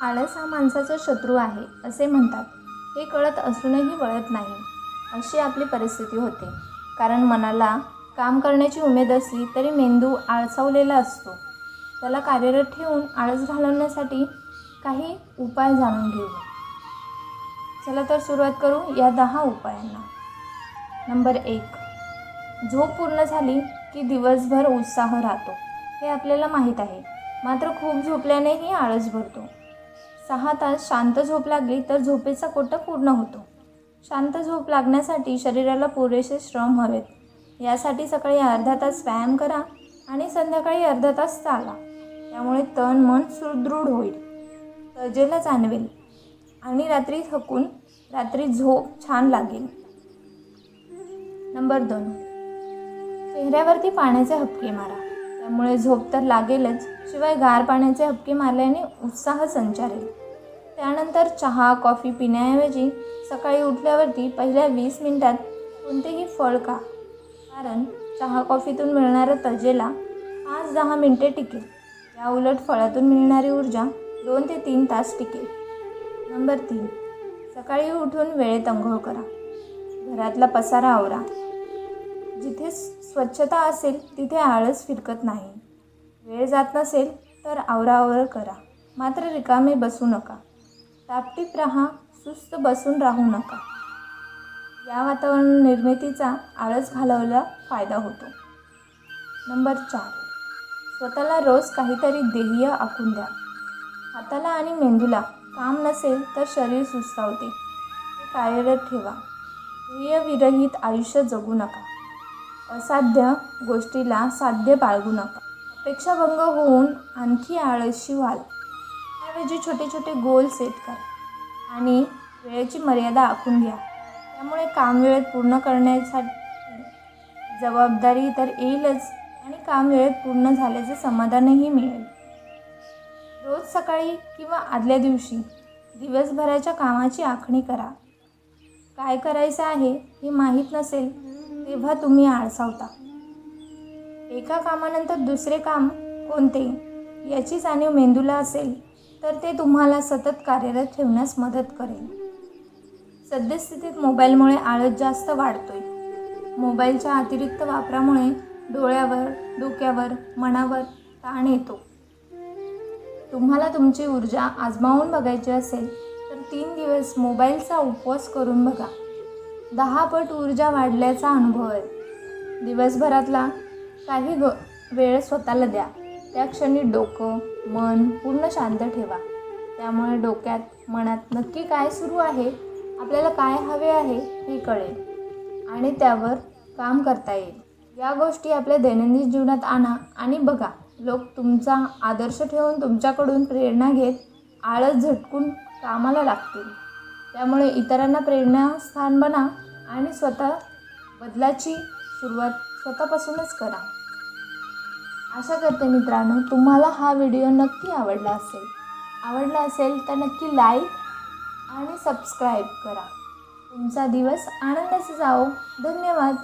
आळस हा माणसाचा शत्रू आहे असे म्हणतात. हे कळत असूनही वळत नाही अशी आपली परिस्थिती होते. कारण मनाला काम करण्याची उमेद असली तरी मेंदू आळसावलेला असतो. त्याला कार्यरत ठेवून आळस घालवण्यासाठी काही उपाय जाणून घेऊ. चला तर सुरुवात करू या 10 उपायांना. नंबर 1. झोप पूर्ण झाली की दिवसभर उत्साह राहतो. हे आपल्याला माहीत आहे. मात्र खूप झोपल्यानेही आळस भरतो. 6 तास शांत झोप लागली तर झोपेचा कोटा पूर्ण होतो. शांत झोप लागण्यासाठी शरीराला पुरेसे श्रम हवेत. यासाठी सकाळी अर्धा तास व्यायाम करा आणि संध्याकाळी अर्धा तास चाला. त्यामुळे तन मन सुदृढ होईल, तजेला जाणवेल आणि रात्री झोप छान लागेल. नंबर 2. चेहऱ्यावरती पाण्याचे हबके मारा. त्यामुळे झोप तर लागेलच, शिवाय गार पाण्याचे हबके मारल्याने उत्साह संचारेल. त्यानंतर चहा कॉफी पिण्याऐवजी सकाळी उठल्यावरती पहिल्या 20 मिनिटात कोणतेही फळ खा. कारण चहा कॉफीतून मिळणाऱ्या तजेला 5-10 मिनिटे टिकेल. या उलट फळातून मिळणारी ऊर्जा 2 ते 3 तास टिकेल. नंबर 3. सकाळी उठून वेळेत अंघोळ करा. घरातला पसारा आवरा. जिथे स्वच्छता असेल तिथे आळस फिरकत नाही. वेळ जात नसेल तर आवराआवर करा, मात्र रिकामे बसू नका. टापटीप राहा, सुस्त बसून राहू नका. या वातावरण निर्मितीचा आळस घालवायला फायदा होतो. नंबर 4. स्वतःला रोज काहीतरी ध्येय आखून द्या. हाताला आणि मेंदूला काम नसेल तर शरीर सुस्तावते. ते कार्यरत ठेवा. ध्येयविरहित आयुष्य जगू नका. असाध्य गोष्टीला साध्य बाळगू नका. अपेक्षाभंग होऊन आणखी आळशी व्हाल. त्याऐवजी छोटे छोटे गोल सेट करा आणि वेळेची मर्यादा आखून घ्या. त्यामुळे काम वेळेत पूर्ण करण्यासाठी जबाबदारी तर येईलच आणि काम वेळेत पूर्ण झाल्याचे समाधानही मिळेल. रोज सकाळी किंवा आदल्या दिवशी दिवसभराच्या कामाची आखणी करा. काय करायचं आहे हे माहीत नसेल तेव्हा तुम्ही आळसावता. एका कामानंतर दुसरे काम कोणते याची जाणीव मेंदूला असेल तर ते तुम्हाला सतत कार्यरत ठेवण्यास मदत करेल. सद्यस्थितीत मोबाईलमुळे आळस जास्त वाढतोय. मोबाईलच्या अतिरिक्त वापरामुळे डोळ्यावर, डोक्यावर, मनावर ताण येतो. तुम्हाला तुमची ऊर्जा आजमावून बघायची असेल तर 3 दिवस मोबाईलचा उपवास करून बघा. 10 पट ऊर्जा वाढल्याचा अनुभव आहे. दिवसभरातला काही वेळ स्वतःला द्या. त्या क्षणी डोकं, मन पूर्ण शांत ठेवा. त्यामुळे डोक्यात, मनात नक्की काय सुरू आहे, आपल्याला काय हवे आहे हे कळेल आणि त्यावर काम करता येईल. या गोष्टी आपल्या दैनंदिन जीवनात आणा आणि बघा, लोक तुमचा आदर्श ठेवून तुमच्याकडून प्रेरणा घेत आळस झटकून कामाला लागतील. त्यामुळे इतरांना प्रेरणास्थान बना आणि बदलाची सुरुवात स्वतःपासूनच करा. आशा करते मित्रांनो, तुम्हाला हा व्हिडिओ नक्की आवडला असेल तर नक्की लाईक आणि सबस्क्राईब करा. तुमचा दिवस आनंदाचा जाओ. धन्यवाद.